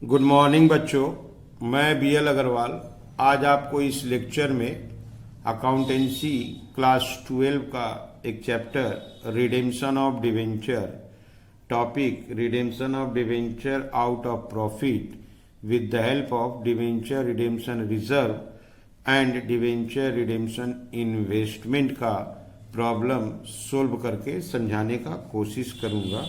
Good morning बच्चों, मैं BL Agarwal आज आपको इस लेक्चर में अकाउंटेंसी क्लास 12 का एक chapter redemption of debenture, topic redemption of debenture out of profit with the help of debenture redemption reserve and debenture redemption investment का problem solve करके समझाने का कोशिश करूंगा।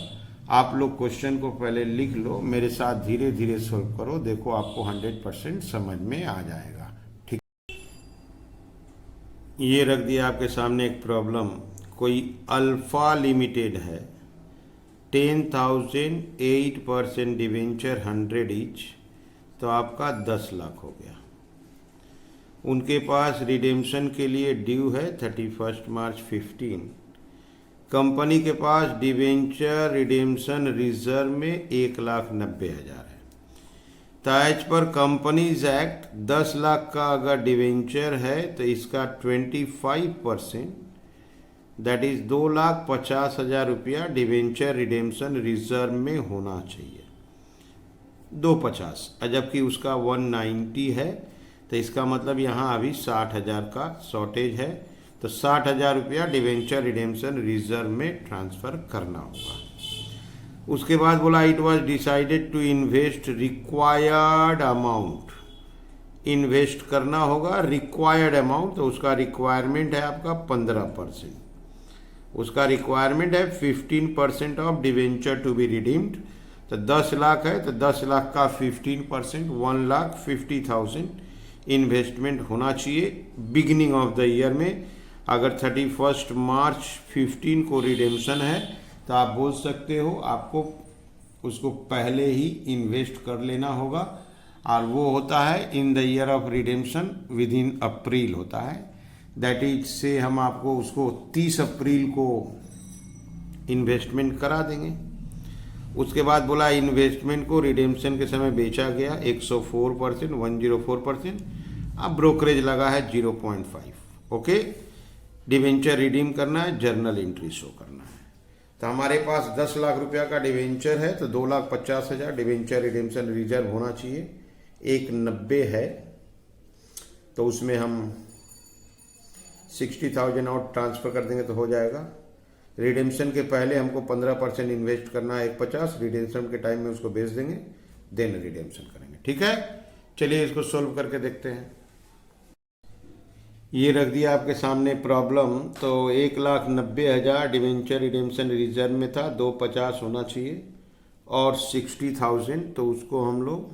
आप लोग क्वेश्चन को पहले लिख लो, मेरे साथ धीरे धीरे सोल्व करो, देखो आपको 100% समझ में आ जाएगा। ठीक, ये रख दिया आपके सामने एक प्रॉब्लम। कोई अल्फा लिमिटेड है, 10,000 8% डिवेंचर 100 ईच, तो आपका 10 लाख हो गया। उनके पास रिडेम्पशन के लिए ड्यू है 31 मार्च 15। कंपनी के पास डिवेंचर रिडेम्पशन रिजर्व में 1,90,000 है। तो as per companies act 10 lakh का अगर डिवेंचर है तो इसका 25% दैट इज 2,50,000 रुपया डिवेंचर रिडेम्पशन रिजर्व में होना चाहिए, 250। जबकि उसका 190 है, तो इसका मतलब यहाँ अभी 60,000 का शॉर्टेज है, तो 60,000 रुपया डिवेंचर रिडेम्पशन रिजर्व में ट्रांसफर करना होगा। उसके बाद बोला it was decided to invest required amount, invest करना होगा रिक्वायर्ड अमाउंट, तो उसका रिक्वायरमेंट है आपका 15%। उसका रिक्वायरमेंट है 15% of debenture to be redeemed. तो 10 लाख है, तो 10 लाख का 15% 1,50,000 इन्वेस्टमेंट होना चाहिए बिगिनिंग ऑफ द ईयर में। अगर 31 मार्च 15 को रिडेम्पशन है तो आप बोल सकते हो आपको उसको पहले ही इन्वेस्ट कर लेना होगा, और वो होता है in the year of redemption within April होता है। दैट इज से हम आपको उसको 30 अप्रैल को इन्वेस्टमेंट करा देंगे। उसके बाद बोला इन्वेस्टमेंट को रिडेम्पशन के समय बेचा गया 104%, 104%। अब ब्रोकरेज लगा है 0.5। ओके, डिवेंचर रिडीम करना है, जर्नल एंट्री शो करना है। तो हमारे पास 10 लाख रुपया का डिवेंचर है, तो 2,50,000 डिवेंचर रिडेम्पशन रिजर्व होना चाहिए। 190 है, तो उसमें हम 60,000 और ट्रांसफर कर देंगे तो हो जाएगा। रिडेम्पशन के पहले हमको 15% इन्वेस्ट करना है 150, रिडेम्पशन के टाइम में उसको बेच देंगे, देन रिडेम्पशन करेंगे। ठीक है, चलिए इसको सोल्व करके देखते हैं। ये रख दिया आपके सामने प्रॉब्लम। तो 1,90,000 डिवेंचर रिडेम्पशन रिजर्व में था, 250 होना चाहिए, और 60,000, तो उसको हम लोग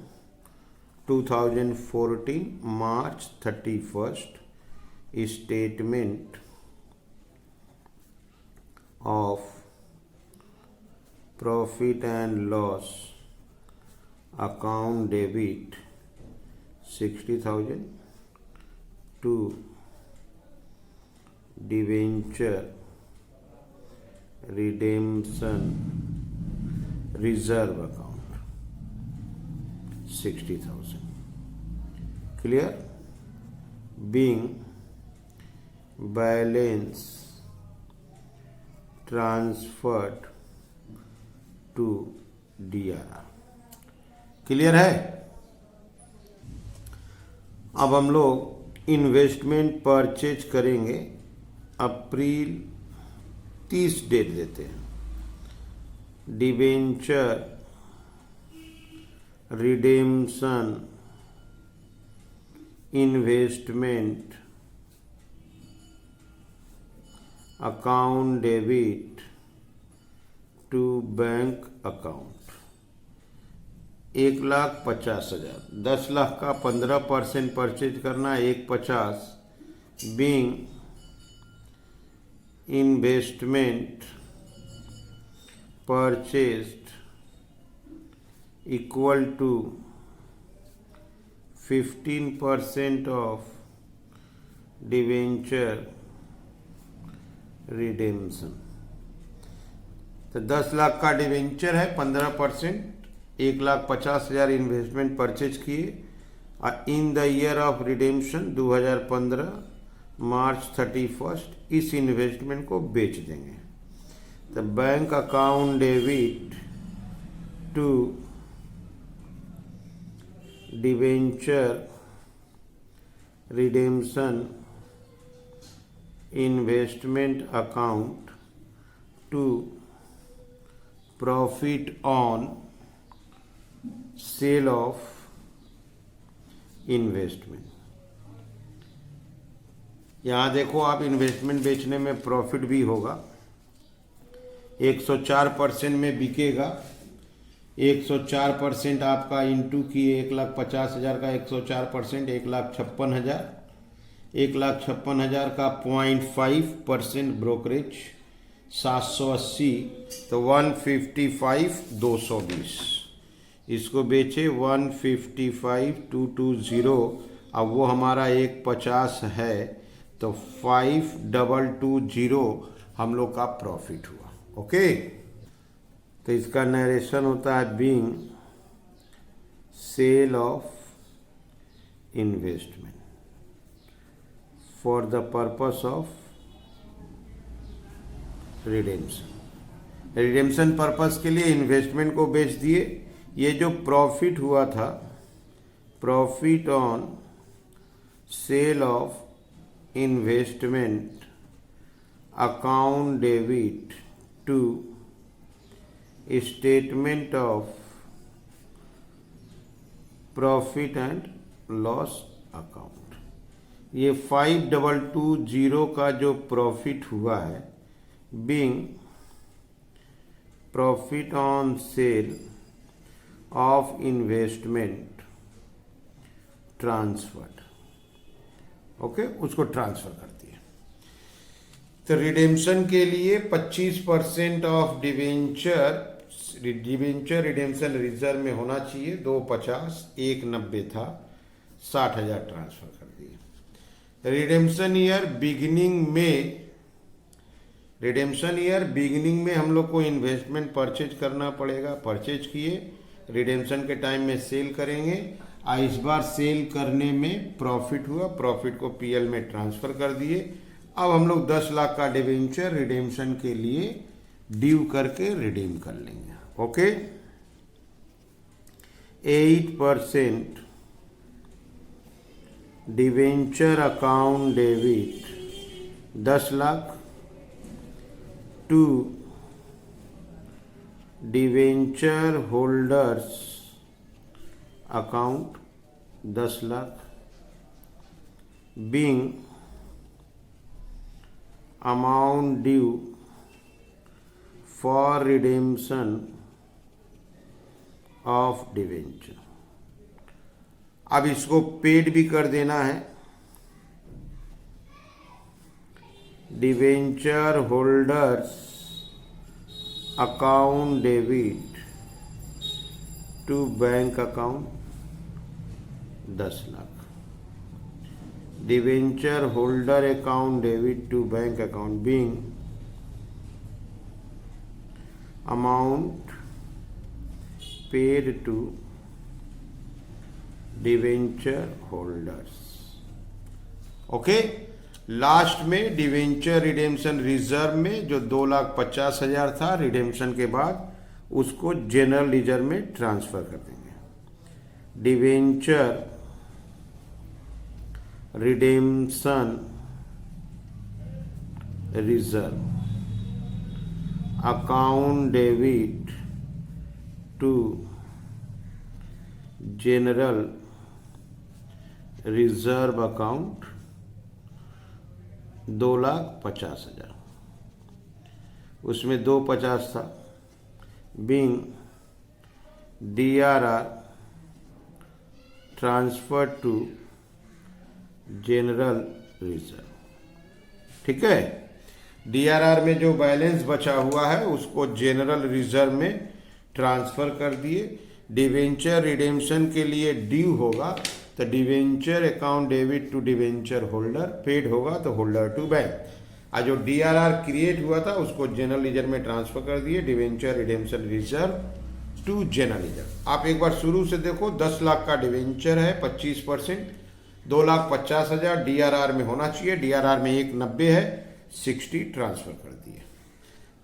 2014 March 31 statement of profit and loss account debit 60,000 to debenture redemption reserve account 60,000 clear, being balance transferred to DRR। Clear है। अब हम लोग इन्वेस्टमेंट परचेज करेंगे, अप्रैल 30 डेट देते हैं। Debenture redemption investment account debit to bank account 1,50,000। 10 lakh का 15% purchase करना है 150, being investment purchased equal to 15% of debenture redemption. तो 10 लाख का डिवेंचर है, 15% 1,50,000 इन्वेस्टमेंट परचेज किए, और in the year of redemption 2015 March 31 इस इन्वेस्टमेंट को बेच देंगे। तो bank account debit to debenture redemption investment account to profit on sale of investment. यहाँ देखो आप, इन्वेस्टमेंट बेचने में प्रॉफिट भी होगा, 104% में बिकेगा। 104% आपका इंटू किए 1,50,000 का 104%, 1,56,000। 1,56,000 का 0.5% ब्रोकरेज, 780, तो 155,220। इसको बेचे 155,220। अब वो हमारा 150 है, तो 5,220 हम लोग का प्रॉफिट हुआ। ओके, तो इसका नरेशन होता है being sale of investment for the purpose of redemption. Redemption purpose के लिए इन्वेस्टमेंट को बेच दिए। ये जो प्रॉफिट हुआ था, profit on sale of investment account debit to statement of profit and loss account. ये 5,220 का जो प्रॉफिट हुआ है, being profit on sale of investment transferred. Okay, उसको ट्रांसफर करती है। तो रिडेम्पशन के लिए 25% ऑफ डिवेंचर रिडेम्पशन रिजर्व में होना चाहिए। 250, 190 था, 60,000 ट्रांसफर कर दिए। रिडेम्पशन ईयर बिगिनिंग में हम लोग को इन्वेस्टमेंट परचेज करना पड़ेगा। परचेज किए, रिडेम्पशन के टाइम में सेल करेंगे। इस बार सेल करने में प्रॉफिट हुआ, प्रॉफिट को पीएल में ट्रांसफर कर दिए। अब हम लोग 10 लाख का डिवेंचर रिडेम्पशन के लिए ड्यू करके रिडीम कर लेंगे। Okay, 8% debenture account debit 10 lakh to debenture holders account 10 lakh being amount due for redemption of debenture. अब इसको पेड भी कर देना है। Debenture holders account debit to bank account 10 lakh. Debenture holder account debit to bank account being amount paid to debenture holders. Okay, last में debenture redemption reserve में जो 2,50,000 था रिडेम्पशन के बाद, उसको जनरल रिजर्व में ट्रांसफर कर देंगे। Debenture redemption reserve account debit to general reserve account 2,50,000, उसमें 250 था। Being DRR transfer to general reserve. ठीक है, DRR में जो बैलेंस बचा हुआ है उसको जनरल रिजर्व में ट्रांसफर कर दिए। डिवेंचर रिडेम्पशन के लिए ड्यू होगा तो debenture account debit to debenture holder, paid होगा तो होल्डर टू बैंक। और जो DRR क्रिएट हुआ था उसको जनरल रिजर्व में ट्रांसफर कर दिए। Debenture redemption reserve to general reserve. आप एक बार शुरू से देखो, 10 लाख का डिवेंचर है, 25%, 2,50,000 DRR में होना चाहिए। DRR में 190 है, 60 ट्रांसफर कर दिए।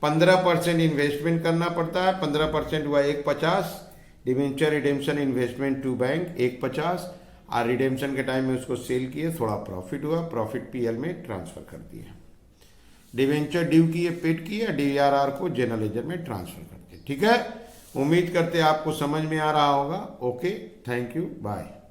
15% इन्वेस्टमेंट करना पड़ता है, 15% हुआ 150, debenture redemption investment to bank 150 और रिडेम्पशन के टाइम में उसको सेल किए, थोड़ा प्रॉफिट हुआ, प्रॉफिट पीएल में ट्रांसफर कर दिया। डिवेंचर ड्यू किए, पेड किए, डीआरआर को जनरल लेजर में ट्रांसफर कर दिया। ठीक है, उम्मीद करते आपको समझ में आ रहा होगा। Okay, thank you, bye.